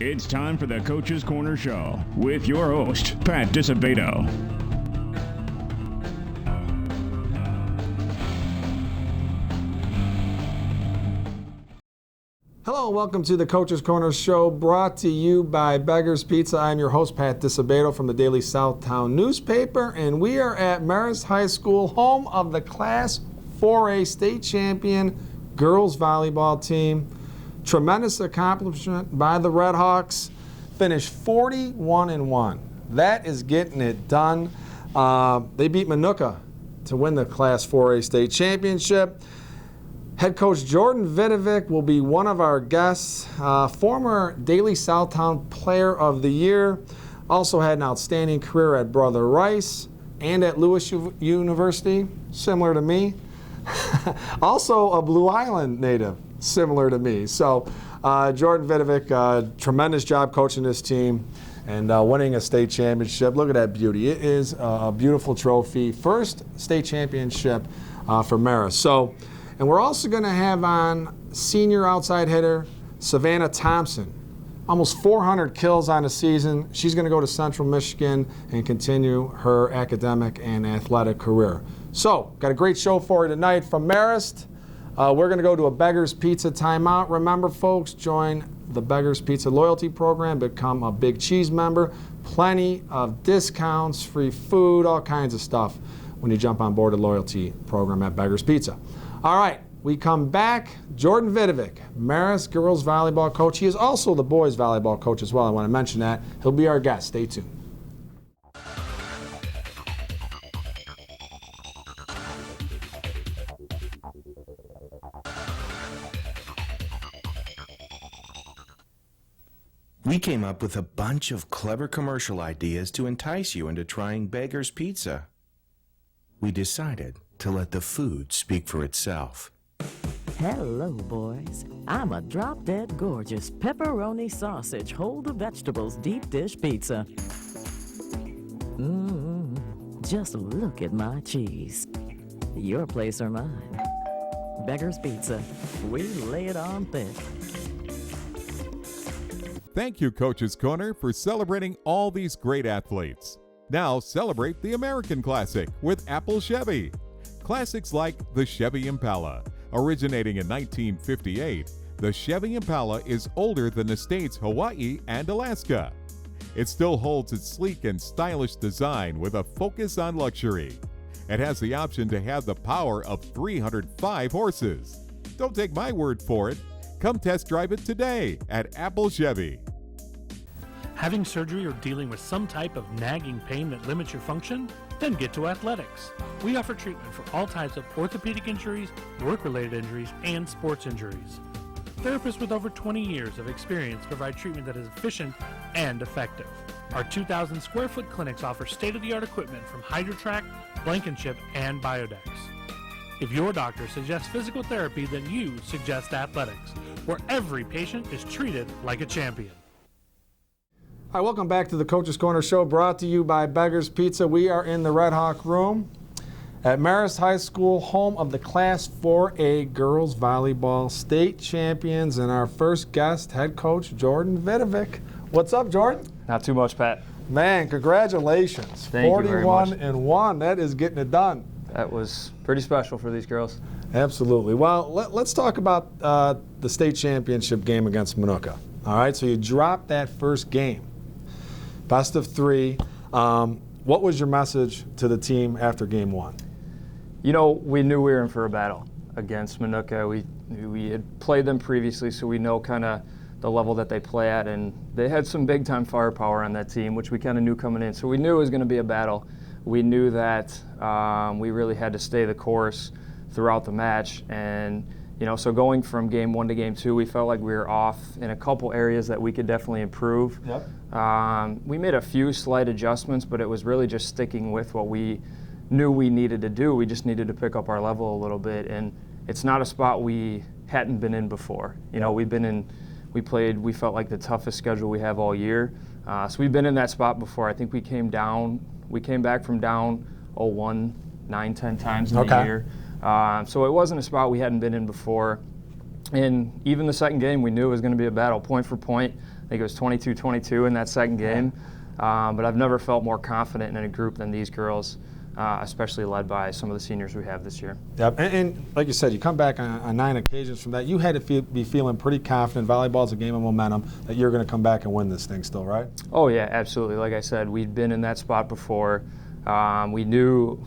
It's time for the Coach's Corner Show with your host, Pat Disabato. Hello, welcome to the Coach's Corner Show, brought to you by Beggar's Pizza. I'm your host, Pat Disabato from the Daily Southtown newspaper, and we are at Marist High School, home of the Class 4A state champion girls volleyball team. Tremendous accomplishment by the Red Hawks. Finished 41-1. That is getting it done. They beat Minooka to win the Class 4A state championship. Head coach Jordan Vidovic will be one of our guests. Former Daily Southtown Player of the Year. Also had an outstanding career at Brother Rice and at Lewis University, similar to me. Also a Blue Island native, similar to me. So Jordan Vidovic, tremendous job coaching this team and winning a state championship. Look at that beauty. It is a beautiful trophy. First state championship for Marist. So. And we're also going to have on senior outside hitter Savannah Thompson. Almost 400 kills on the season. She's going to go to Central Michigan and continue her academic and athletic career. So, got a great show for you tonight from Marist. We're going to go to a Beggar's Pizza timeout. Remember, folks, join the Beggar's Pizza loyalty program. Become a Big Cheese member. Plenty of discounts, free food, all kinds of stuff when you jump on board the loyalty program at Beggar's Pizza. All right, we come back. Jordan Vidovic, Marist girls volleyball coach. He is also the boys volleyball coach as well. I want to mention that. He'll be our guest. Stay tuned. We came up with a bunch of clever commercial ideas to entice you into trying Beggar's Pizza. We decided to let the food speak for itself. Hello, boys. I'm a drop-dead gorgeous pepperoni sausage, hold the vegetables deep dish pizza. Just look at my cheese. Your place or mine. Beggar's Pizza. We lay it on thick. Thank you, Coach's Corner, for celebrating all these great athletes. Now celebrate the American Classic with Apple Chevy. Classics like the Chevy Impala. Originating in 1958, the Chevy Impala is older than the states Hawaii and Alaska. It still holds its sleek and stylish design with a focus on luxury. It has the option to have the power of 305 horses. Don't take my word for it. Come test drive it today at Apple Chevy. Having surgery or dealing with some type of nagging pain that limits your function? Then get to Athletics. We offer treatment for all types of orthopedic injuries, work-related injuries, and sports injuries. Therapists with over 20 years of experience provide treatment that is efficient and effective. Our 2,000 square foot clinics offer state-of-the-art equipment from HydroTrack, Blankenship, and Biodex. If your doctor suggests physical therapy, then you suggest Athletics, where every patient is treated like a champion. Hi, welcome back to the Coach's Corner Show, brought to you by Beggar's Pizza. We are in the Red Hawk room at Marist High School, home of the Class 4A girls volleyball state champions, and our first guest, head coach Jordan Vidovic. What's up, Jordan? Not too much, Pat. Man, congratulations. Thank you very much. 41-1. That is getting it done. That was pretty special for these girls. Absolutely. Well, let's talk about the state championship game against Minooka. All right, so you dropped that first game. Best of three. What was your message to the team after game one? You know, we knew we were in for a battle against Minooka. We had played them previously, so we know kind of the level that they play at, and they had some big-time firepower on that team, which we kind of knew coming in. So we knew it was going to be a battle. We knew that we really had to stay the course throughout the match, and you know, so going from game one to game two, we felt like we were off in a couple areas that we could definitely improve. Yep. We made a few slight adjustments, but it was really just sticking with what we knew we needed to do. We just needed to pick up our level a little bit, and it's not a spot we hadn't been in before. You know, we felt like the toughest schedule we have all year. So we've been in that spot before. I think we came back from down 0-1 9-10 times in the year. So it wasn't a spot we hadn't been in before. And even the second game, we knew it was going to be a battle, point for point. I think it was 22-22 in that second game. But I've never felt more confident in a group than these girls, especially led by some of the seniors we have this year. Yep, and like you said, you come back on 9 occasions from that. You had to be feeling pretty confident. Volleyball's a game of momentum that you're going to come back and win this thing still, right? Oh yeah, absolutely. Like I said, we'd been in that spot before. We knew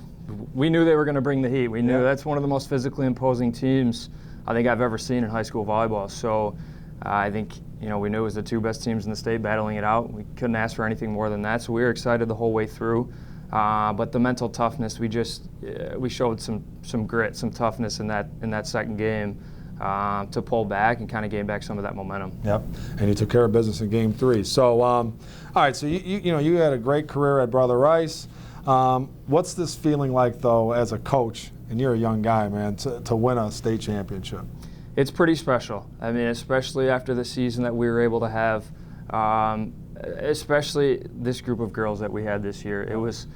they were going to bring the heat. We knew that's one of the most physically imposing teams I think I've ever seen in high school volleyball. So I think we knew it was the 2 best teams in the state battling it out. We couldn't ask for anything more than that. So we were excited the whole way through. But the mental toughness, we showed some grit, some toughness in that second game to pull back and kind of gain back some of that momentum. Yep, and you took care of business in Game 3. So, all right. So you had a great career at Brother Rice. What's this feeling like though, as a coach, and you're a young guy, man, to win a state championship? It's pretty special. I mean, especially after the season that we were able to have. Especially this group of girls that we had this year. It was,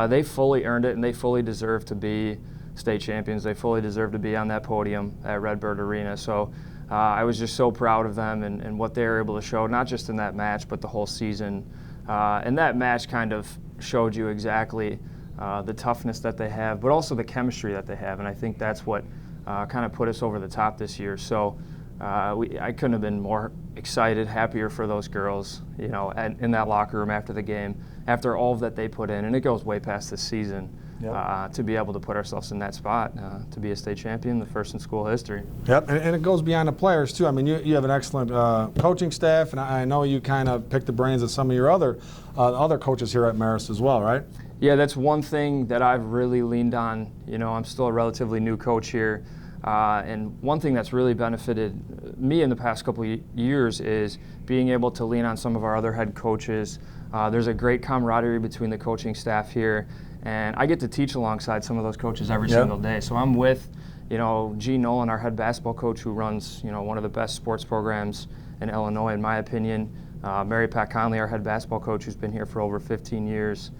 they fully earned it, and they fully deserve to be state champions. They fully deserve to be on that podium at Redbird Arena. So I was just so proud of them and what they were able to show, not just in that match, but the whole season. And that match kind of showed you exactly the toughness that they have, but also the chemistry that they have. And I think that's what kind of put us over the top this year. So I couldn't have been more excited, happier for those girls, in that locker room after the game, after all that they put in, and it goes way past this season. To be able to put ourselves in that spot, to be a state champion, the first in school history. Yep, and it goes beyond the players too. I mean, you have an excellent coaching staff, and I know you kind of pick the brains of some of your other coaches here at Marist as well, right? Yeah, that's one thing that I've really leaned on. I'm still a relatively new coach here. And one thing that's really benefited me in the past couple of years is being able to lean on some of our other head coaches. There's a great camaraderie between the coaching staff here, and I get to teach alongside some of those coaches every single day. So I'm with, G. Nolan, our head basketball coach, who runs, one of the best sports programs in Illinois, in my opinion. Mary Pat Conley, our head basketball coach, who's been here for over 15 years.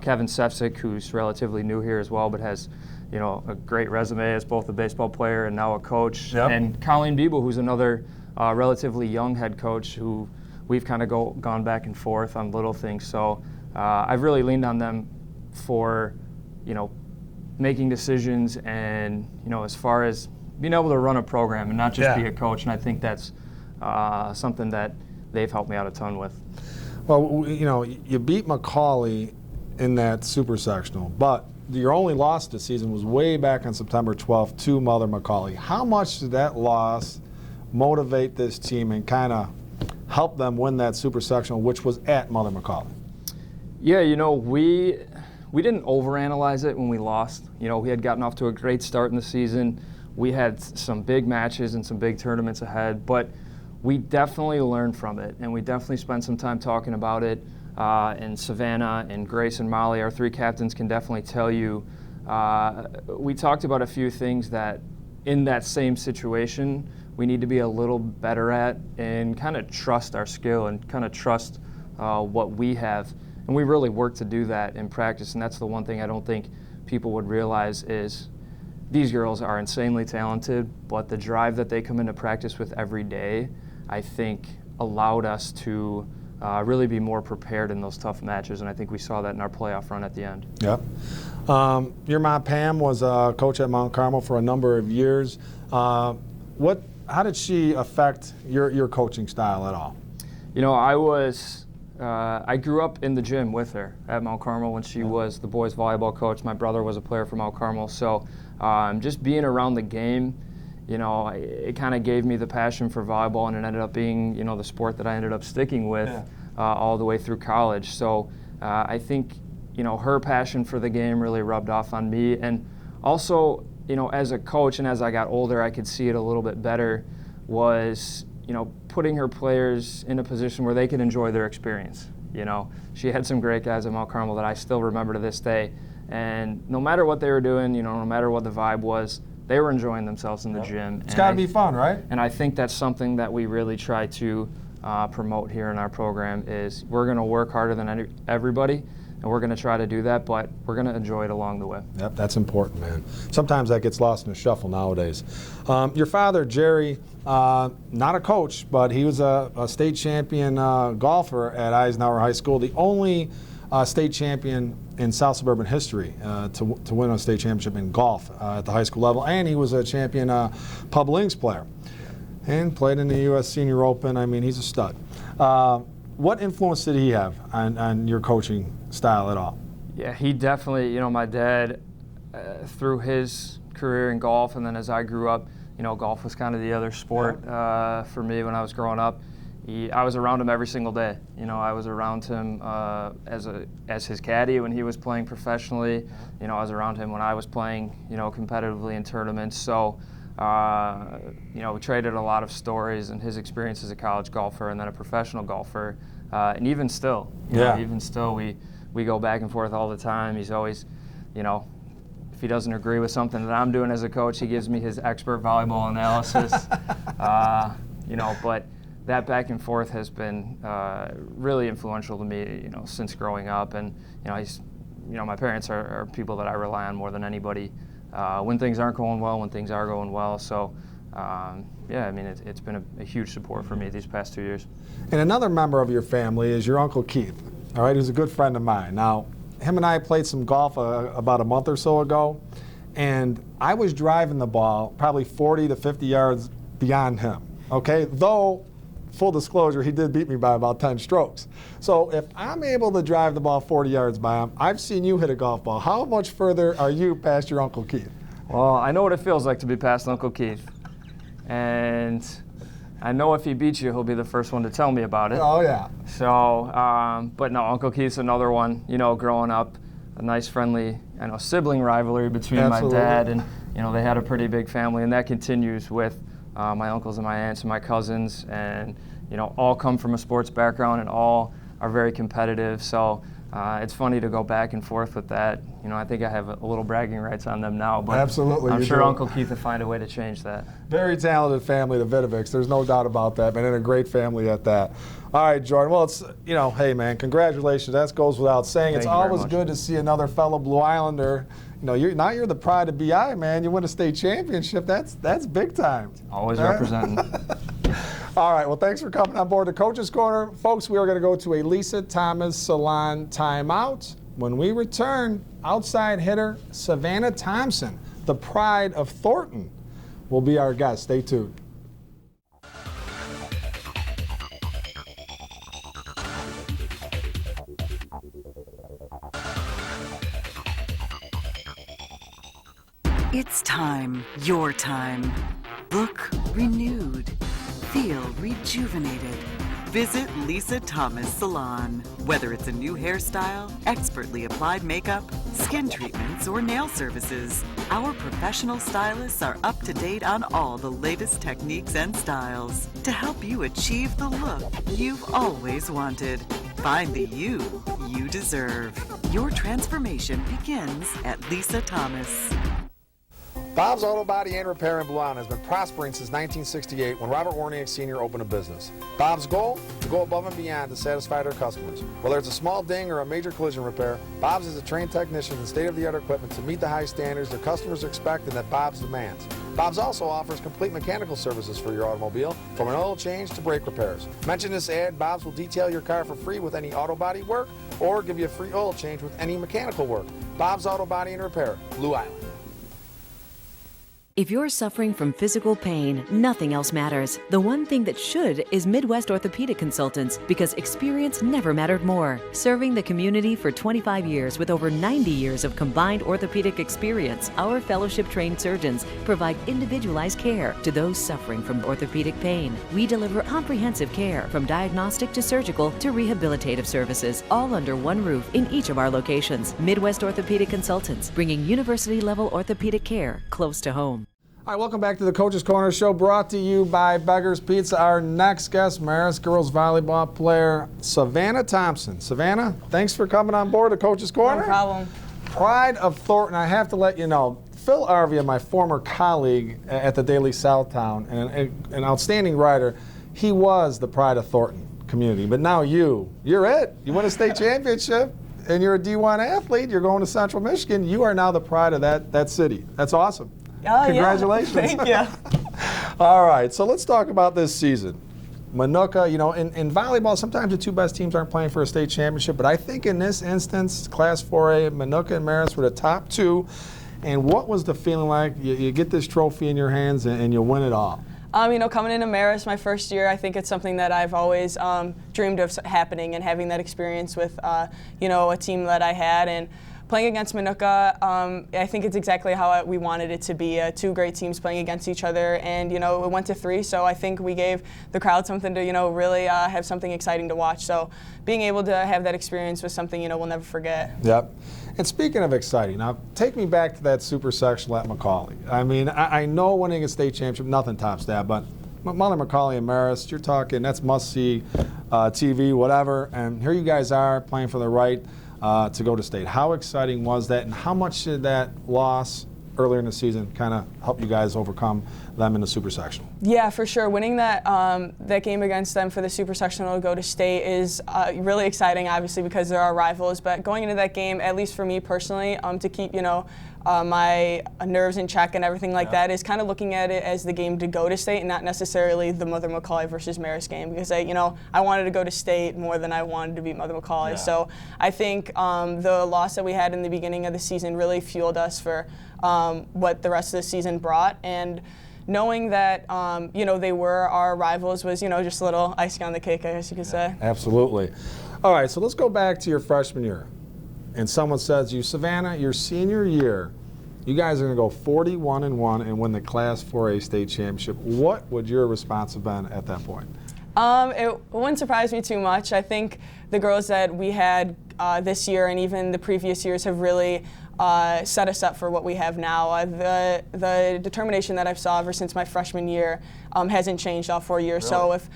Kevin Sefcik, who's relatively new here as well, but has a great resume as both a baseball player and now a coach. Yep. And Colleen Biebel, who's another relatively young head coach who we've kind of gone back and forth on little things. So I've really leaned on them for, making decisions and, as far as being able to run a program and not just be a coach. And I think that's something that they've helped me out a ton with. Well, you beat Macaulay in that super sectional, but your only loss this season was way back on September 12th to Mother Macaulay. How much did that loss motivate this team and kind of help them win that super sectional, which was at Mother Macaulay? Yeah, we didn't overanalyze it when we lost. We had gotten off to a great start in the season. We had some big matches and some big tournaments ahead, but we definitely learned from it, and we definitely spent some time talking about it. And Savannah and Grace and Molly, our 3 captains, can definitely tell you. We talked about a few things that in that same situation we need to be a little better at and kind of trust our skill and kind of trust what we have. And we really work to do that in practice, and that's the one thing I don't think people would realize is these girls are insanely talented, but the drive that they come into practice with every day, I think, allowed us to really be more prepared in those tough matches, and I think we saw that in our playoff run at the end. Yep. Your mom, Pam, was a coach at Mount Carmel for a number of years. How did she affect your coaching style at all? I grew up in the gym with her at Mount Carmel when she was the boys volleyball coach. My brother was a player for Mount Carmel, so just being around the game, it kind of gave me the passion for volleyball, and it ended up being, the sport that I ended up sticking with all the way through college. So I think, her passion for the game really rubbed off on me. And also, as a coach and as I got older, I could see it a little bit better, was, putting her players in a position where they could enjoy their experience. She had some great guys at Mount Carmel that I still remember to this day. And no matter what they were doing, no matter what the vibe was, they were enjoying themselves in the gym. It's got to be fun, right? And I think that's something that we really try to promote here in our program is we're going to work harder than everybody. and we're going to try to do that, but we're going to enjoy it along the way. Yep, that's important, man. Sometimes that gets lost in the shuffle nowadays. Your father, Jerry, not a coach, but he was a state champion golfer at Eisenhower High School, the only state champion in South Suburban history to win a state championship in golf at the high school level, and he was a champion pub links player and played in the U.S. Senior Open. I mean, he's a stud. What influence did he have on your coaching style at all? Yeah, he definitely, you know, my dad, through his career in golf, and then as I grew up, you know, golf was kind of the other sport for me when I was growing up. I was around him every single day. You know, I was around him as his caddy when he was playing professionally. You know, I was around him when I was playing, you know, competitively in tournaments. So, you know, we traded a lot of stories and his experience as a college golfer and then a professional golfer. And even still, you know, even still, we go back and forth all the time. He's always, you know, if he doesn't agree with something that I'm doing as a coach, he gives me his expert volleyball analysis. You know, but that back and forth has been really influential to me, you know, since growing up. And, you know, my parents are people that I rely on more than anybody when things aren't going well, when things are going well. So, yeah, I mean, it's been a huge support for me these past 2 years. And another member of your family is your Uncle Keith, all right, who's a good friend of mine. Now, him and I played some golf about a month or so ago, and I was driving the ball probably 40 to 50 yards beyond him, okay? Though, full disclosure, he did beat me by about 10 strokes. So if I'm able to drive the ball 40 yards by him, I've seen you hit a golf ball. How much further are you past your Uncle Keith? Well, I know what it feels like to be past Uncle Keith. And I know if he beats you, he'll be the first one to tell me about it. Oh, yeah. So, but no, Uncle Keith's another one. You know, growing up, a nice, friendly, sibling rivalry between Absolutely. my dad and, you know, they had a pretty big family, and that continues with my uncles and my aunts and my cousins, and, you know, all come from a sports background and all are very competitive. So it's funny to go back and forth with that. You know, I think I have a little bragging rights on them now, but Absolutely, I'm you sure do. Uncle Keith will find a way to change that. Very talented family, the Vidovics. There's no doubt about that, man, and a great family at that. All right, Jordan. Well, it's, you know, hey, man, congratulations. That goes without saying. It's Thank you very always much. good to see another fellow Blue Islander. You know, you're the pride of BI, man. You win a state championship. That's big time. Always All right? representing. All right, well, thanks for coming on board the Coach's Corner. Folks, we are going to go to a Lisa Thomas Salon timeout. When we return, outside hitter Savannah Thompson, the pride of Thornton, will be our guest. Stay tuned. It's time, your time. Look renewed. Feel rejuvenated. Visit Lisa Thomas Salon. Whether it's a new hairstyle, expertly applied makeup, skin treatments, or nail services, our professional stylists are up to date on all the latest techniques and styles to help you achieve the look you've always wanted. Find the you deserve. Your transformation begins at Lisa Thomas. Bob's Auto Body and Repair in Blue Island has been prospering since 1968 when Robert Warniak Sr. opened a business. Bob's goal? To go above and beyond to satisfy their customers. Whether it's a small ding or a major collision repair, Bob's is a trained technician and state-of-the-art equipment to meet the high standards their customers expect and that Bob's demands. Bob's also offers complete mechanical services for your automobile, from an oil change to brake repairs. Mention this ad, Bob's will detail your car for free with any auto body work or give you a free oil change with any mechanical work. Bob's Auto Body and Repair, Blue Island. If you're suffering from physical pain, nothing else matters. The one thing that should is Midwest Orthopedic Consultants, because experience never mattered more. Serving the community for 25 years with over 90 years of combined orthopedic experience, our fellowship-trained surgeons provide individualized care to those suffering from orthopedic pain. We deliver comprehensive care from diagnostic to surgical to rehabilitative services, all under one roof in each of our locations. Midwest Orthopedic Consultants, bringing university-level orthopedic care close to home. All right, welcome back to the Coach's Corner Show, brought to you by Beggar's Pizza. Our next guest, Marist girls volleyball player Savannah Thompson. Savannah, thanks for coming on board the Coach's Corner. No problem. Pride of Thornton. I have to let you know, Phil Arvia, my former colleague at the Daily Southtown, and an outstanding writer, he was the pride of Thornton community. But now you're it. You won a state championship. and you're a D1 athlete, you're going to Central Michigan, you are now the pride of that city. That's awesome. Congratulations. Yeah. Thank you. All right, so let's talk about this season. Minooka, you know, in volleyball, sometimes the two best teams aren't playing for a state championship, but I think in this instance, Class 4A, Minooka and Marist were the top two. And what was the feeling like? You get this trophy in your hands and you win it all. You know, coming into Marist my first year, I think it's something that I've always dreamed of happening, and having that experience with, you know, a team that I had. And playing against Minooka, I think it's exactly how we wanted it to be. Two great teams playing against each other, and you know, it went to 3. So I think we gave the crowd something to, you know, really have something exciting to watch. So being able to have that experience was something, you know, we'll never forget. Yep. And speaking of exciting, now take me back to that super sectional at Macaulay. I mean, I know winning a state championship, nothing tops that, but Mother Macaulay and Marist, you're talking, that's must-see TV, whatever, and here you guys are playing for the right to go to state. How exciting was that, and how much did that loss earlier in the season kind of help you guys overcome them in the super sectional? Yeah, for sure. Winning that that game against them for the super sectional to go to state is really exciting, obviously, because they're our rivals. But going into that game, at least for me personally, to keep, you know, my nerves in check and everything like that, is kind of looking at it as the game to go to state and not necessarily the Mother Macaulay versus Marist game, because you know, I wanted to go to state more than I wanted to beat Mother Macaulay. Yeah. So I think the loss that we had in the beginning of the season really fueled us for what the rest of the season brought, and knowing that you know, they were our rivals was, you know, just a little icing on the cake, I guess you could say. Absolutely. All right, so let's go back to your freshman year. And someone says to you, Savannah, your senior year, you guys are going to go 41-1 and win the Class 4A state championship. What would your response have been at that point? It wouldn't surprise me too much. I think the girls that we had this year and even the previous years have really set us up for what we have now. The determination that I've saw ever since my freshman year hasn't changed all 4 years. Really? So if,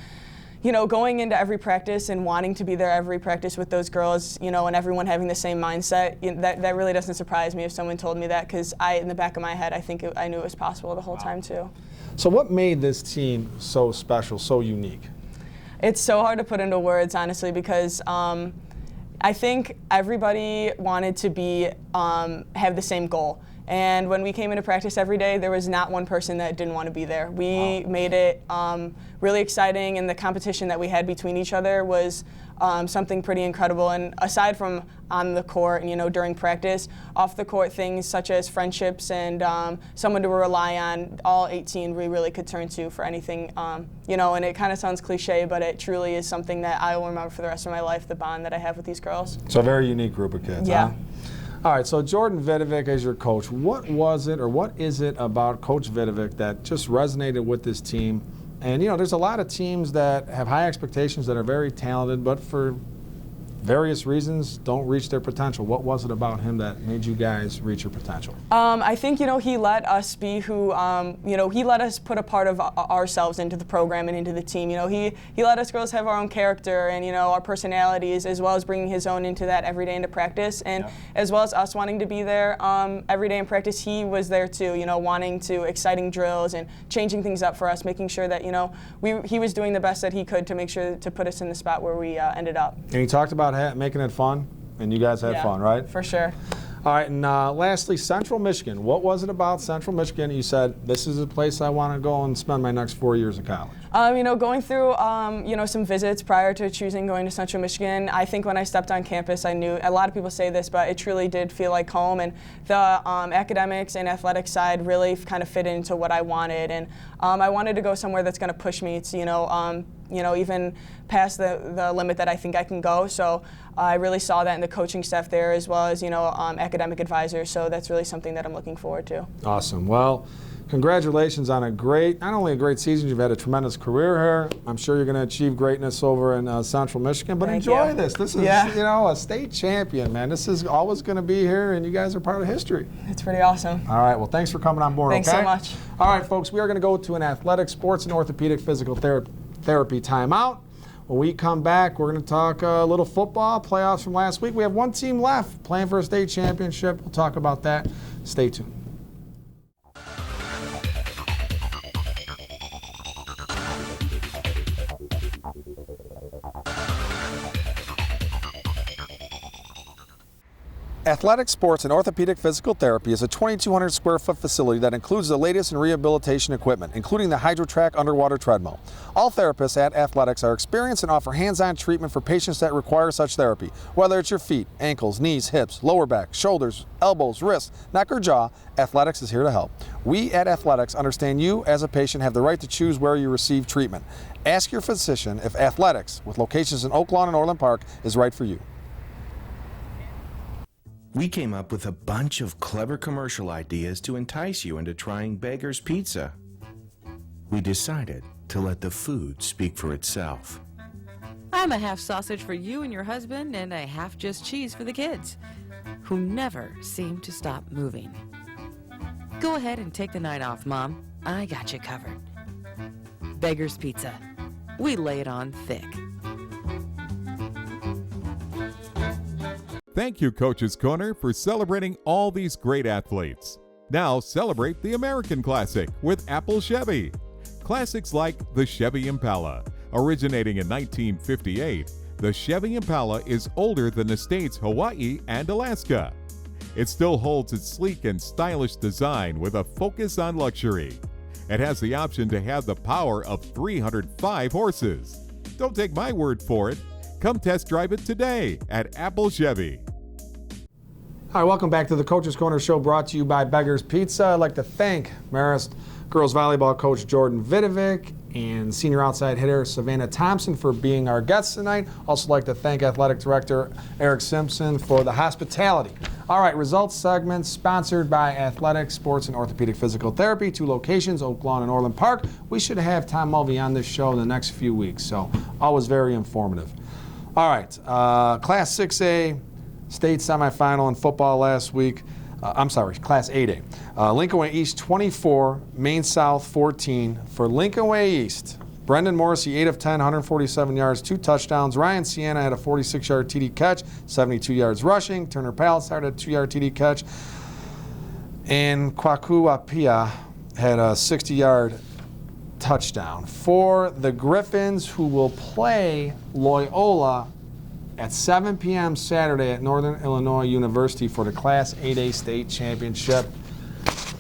you know, going into every practice and wanting to be there every practice with those girls, you know, and everyone having the same mindset, you know, that really doesn't surprise me if someone told me that, because in the back of my head, I think I knew it was possible the whole time too. So what made this team so special, so unique? It's so hard to put into words, honestly, because I think everybody wanted to be have the same goal. And when we came into practice every day, there was not one person that didn't want to be there. We made it really exciting, and the competition that we had between each other was something pretty incredible. And aside from on the court and, you know, during practice, off the court things such as friendships and someone to rely on, all 18 we really could turn to for anything, you know, and it kind of sounds cliche, but it truly is something that I will remember for the rest of my life, the bond that I have with these girls. So a very unique group of kids, yeah. Huh? All right, so Jordan Vidovic as your coach, what was it or what is it about Coach Vidovic that just resonated with this team? And, you know, there's a lot of teams that have high expectations that are very talented, but for various reasons don't reach their potential. What was it about him that made you guys reach your potential? I think, you know, he let us be who, you know, he let us put a part of ourselves into the program and into the team. You know, he let us girls have our own character and, you know, our personalities, as well as bringing his own into that every day into practice. And as well as us wanting to be there every day in practice, he was there too, you know, wanting to exciting drills and changing things up for us, making sure that, you know, he was doing the best that he could to make sure to put us in the spot where we ended up. And he talked about making it fun, and you guys had fun, right? For sure. All right, and lastly, Central Michigan. What was it about Central Michigan? You said, this is a place I want to go and spend my next 4 years of college. You know, going through, you know, some visits prior to choosing going to Central Michigan, I think when I stepped on campus, I knew, a lot of people say this, but it truly did feel like home, and the academics and athletic side really kind of fit into what I wanted, and I wanted to go somewhere that's going to push me to, you know, even past the limit that I think I can go. So I really saw that in the coaching staff there, as well as, you know, academic advisors. So that's really something that I'm looking forward to. Awesome. Well, congratulations on not only a great season, you've had a tremendous career here. I'm sure you're going to achieve greatness over in Central Michigan, but enjoy this. This is, you know, a state champion, man. This is always going to be here, and you guys are part of history. It's pretty awesome. All right. Well, thanks for coming on board. Thanks so much. All right, folks, we are going to go to an athletic, sports, and orthopedic physical therapy timeout. When we come back, we're going to talk a little football, playoffs from last week. We have one team left playing for a state championship. We'll talk about that. Stay tuned. Athletic Sports and Orthopedic Physical Therapy is a 2,200 square foot facility that includes the latest in rehabilitation equipment, including the HydroTrack underwater treadmill. All therapists at Athletics are experienced and offer hands-on treatment for patients that require such therapy. Whether it's your feet, ankles, knees, hips, lower back, shoulders, elbows, wrists, neck or jaw, Athletics is here to help. We at Athletics understand you as a patient have the right to choose where you receive treatment. Ask your physician if Athletics, with locations in Oak Lawn and Orland Park, is right for you. We came up with a bunch of clever commercial ideas to entice you into trying Beggar's Pizza. We decided to let the food speak for itself. I'm a half sausage for you and your husband and a half just cheese for the kids, who never seem to stop moving. Go ahead and take the night off, Mom. I got you covered. Beggar's Pizza. We lay it on thick. Thank you, Coach's Corner, for celebrating all these great athletes. Now celebrate the American Classic with Apple Chevy. Classics like the Chevy Impala. Originating in 1958, the Chevy Impala is older than the states Hawaii and Alaska. It still holds its sleek and stylish design with a focus on luxury. It has the option to have the power of 305 horses. Don't take my word for it. Come test drive it today at Apple Chevy. Hi, welcome back to the Coach's Corner Show, brought to you by Beggar's Pizza. I'd like to thank Marist girls volleyball coach Jordan Vidovic and senior outside hitter Savannah Thompson for being our guests tonight. Also like to thank athletic director Eric Simpson for the hospitality. All right, results segment sponsored by Athletic Sports and Orthopedic Physical Therapy, 2 locations, Oak Lawn and Orland Park. We should have Tom Mulvey on this show in the next few weeks, so always very informative. All right, Class 6A state semifinal in football last week. Class 8A. Lincoln Way East 24, Maine South 14. For Lincoln Way East, Brendan Morrissey 8 of 10, 147 yards, 2 touchdowns. Ryan Sienna had a 46-yard TD catch, 72 yards rushing. Turner Palisade had a 2-yard TD catch. And Kwaku Apia had a 60-yard touchdown. For the Griffins, who will play Loyola at 7 p.m. Saturday at Northern Illinois University for the Class 8A State Championship.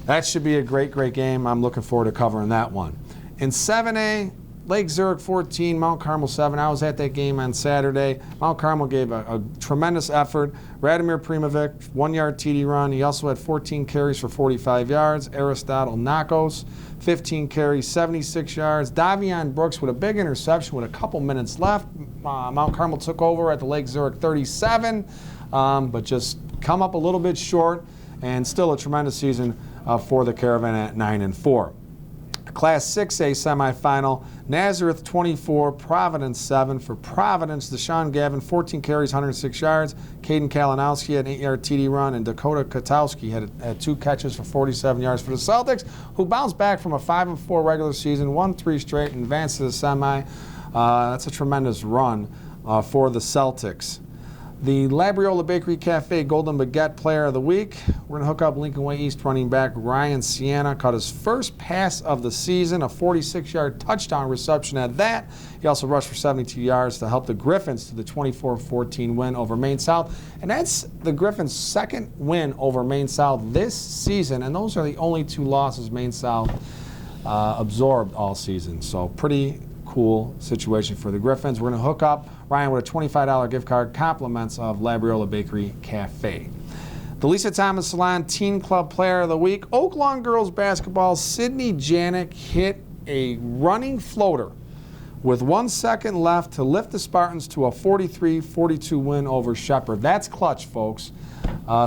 That should be a great, great game. I'm looking forward to covering that one. In 7A, Lake Zurich 14, Mount Carmel 7. I was at that game on Saturday. Mount Carmel gave a tremendous effort. Radomir Primovic, 1-yard TD run. He also had 14 carries for 45 yards. Aristotle Nakos, 15 carries, 76 yards. Davion Brooks with a big interception with a couple minutes left. Mount Carmel took over at the Lake Zurich 37, but just come up a little bit short, and still a tremendous season for the Caravan at 9-4. Class 6A semifinal, Nazareth 24, Providence 7. For Providence, Deshaun Gavin, 14 carries, 106 yards. Caden Kalinowski had an 8-yard TD run, and Dakota Katowski had 2 catches for 47 yards. For the Celtics, who bounced back from a 5-4 regular season, won 3 straight, and advanced to the semi. That's a tremendous run for the Celtics. The Labriola Bakery Cafe Golden Baguette Player of the Week. We're going to hook up Lincoln Way East running back Ryan Sienna. Caught his first pass of the season, a 46-yard touchdown reception at that. He also rushed for 72 yards to help the Griffins to the 24-14 win over Maine South. And that's the Griffins' second win over Maine South this season. And those are the only 2 losses Maine South absorbed all season. So pretty cool situation for the Griffins. We're going to hook up Ryan with a $25 gift card, compliments of Labriola Bakery Cafe. The Lisa Thomas Salon Teen Club Player of the Week. Oak Lawn Girls Basketball, Sydney Janik hit a running floater with 1 second left to lift the Spartans to a 43-42 win over Shepherd. That's clutch, folks.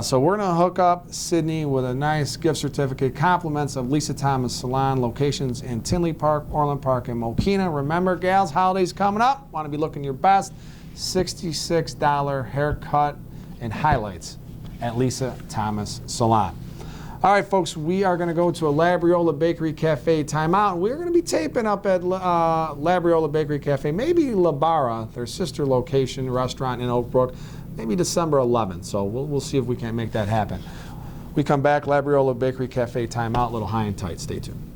So we're going to hook up Sydney with a nice gift certificate, compliments of Lisa Thomas Salon, locations in Tinley Park, Orland Park, and Mokina. Remember, gals, holidays coming up. Want to be looking your best. $66 haircut and highlights at Lisa Thomas Salon. All right, folks, we are going to go to a Labriola Bakery Cafe timeout. We're going to be taping up at Labriola Bakery Cafe, maybe La Barra, their sister location restaurant in Oak Brook, maybe December 11th. So we'll see if we can make that happen. We come back, Labriola Bakery Cafe timeout, a little high and tight. Stay tuned.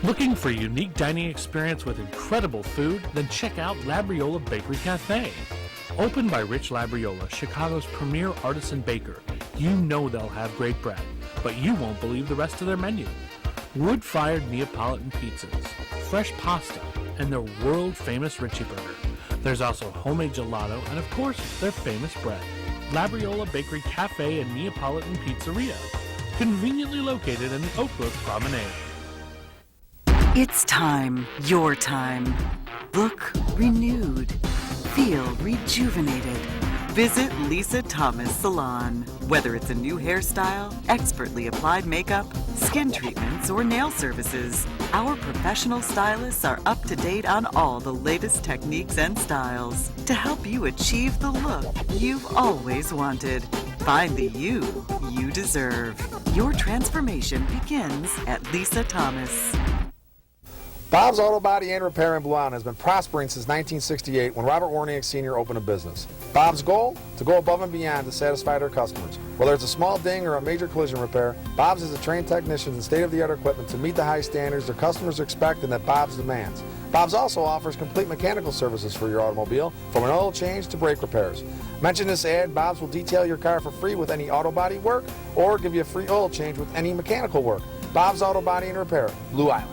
Looking for a unique dining experience with incredible food? Then check out Labriola Bakery Cafe. Opened by Rich Labriola, Chicago's premier artisan baker, you know they'll have great bread, but you won't believe the rest of their menu. Wood-fired Neapolitan pizzas, fresh pasta, and their world-famous Richie Burger. There's also homemade gelato and, of course, their famous bread. Labriola Bakery Cafe and Neapolitan Pizzeria, conveniently located in the Oakbrook Promenade. It's time, your time. Look renewed. Feel rejuvenated. Visit Lisa Thomas Salon. Whether it's a new hairstyle, expertly applied makeup, skin treatments, or nail services, our professional stylists are up to date on all the latest techniques and styles to help you achieve the look you've always wanted. Find the you you deserve. Your transformation begins at Lisa Thomas. Bob's Auto Body and Repair in Blue Island has been prospering since 1968 when Robert Warniak Sr. opened a business. Bob's goal? To go above and beyond to satisfy their customers. Whether it's a small ding or a major collision repair, Bob's has a trained technicians and state-of-the-art equipment to meet the high standards their customers expect and that Bob's demands. Bob's also offers complete mechanical services for your automobile, from an oil change to brake repairs. Mention this ad, Bob's will detail your car for free with any auto body work or give you a free oil change with any mechanical work. Bob's Auto Body and Repair, Blue Island.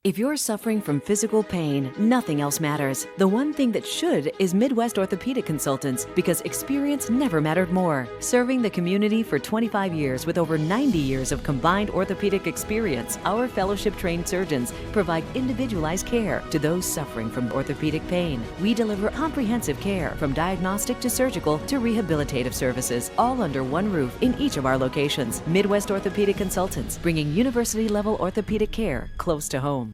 If you're suffering from physical pain, nothing else matters. The one thing that should is Midwest Orthopedic Consultants, because experience never mattered more. Serving the community for 25 years with over 90 years of combined orthopedic experience, our fellowship-trained surgeons provide individualized care to those suffering from orthopedic pain. We deliver comprehensive care from diagnostic to surgical to rehabilitative services, all under one roof in each of our locations. Midwest Orthopedic Consultants, bringing university-level orthopedic care close to home.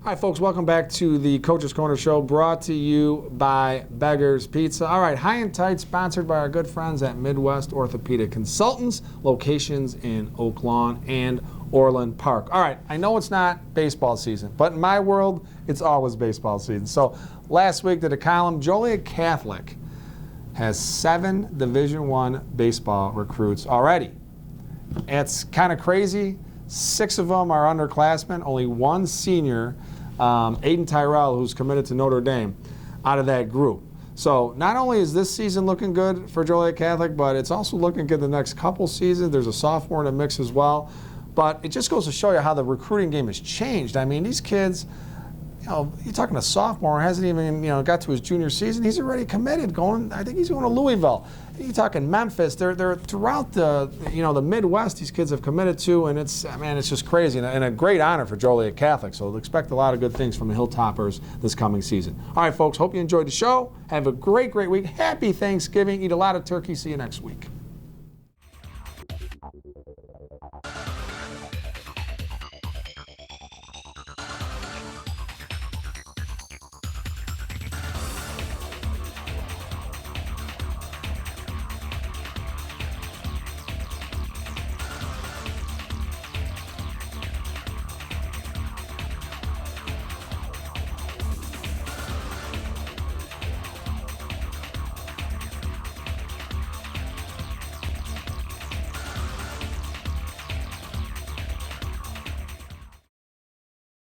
Hi, folks. Welcome back to the Coach's Corner Show, brought to you by Beggar's Pizza. All right, High and Tight, sponsored by our good friends at Midwest Orthopedic Consultants, locations in Oak Lawn and Orland Park. All right, I know it's not baseball season, but in my world, it's always baseball season. So last week, did a column, Joliet Catholic has 7 Division I baseball recruits already. It's kind of crazy. 6 of them are underclassmen, only 1 senior, Aiden Tyrell, who's committed to Notre Dame, out of that group. So not only is this season looking good for Joliet Catholic, but it's also looking good the next couple seasons. There's a sophomore in the mix as well. But it just goes to show you how the recruiting game has changed. I mean, these kids, you know, you're talking a sophomore, hasn't even, got to his junior season. He's already committed, I think he's going to Louisville. You're talking Memphis. They're throughout the Midwest. These kids have committed to, and it's just crazy, and a great honor for Joliet Catholic. So expect a lot of good things from the Hilltoppers this coming season. All right, folks. Hope you enjoyed the show. Have a great week. Happy Thanksgiving. Eat a lot of turkey. See you next week.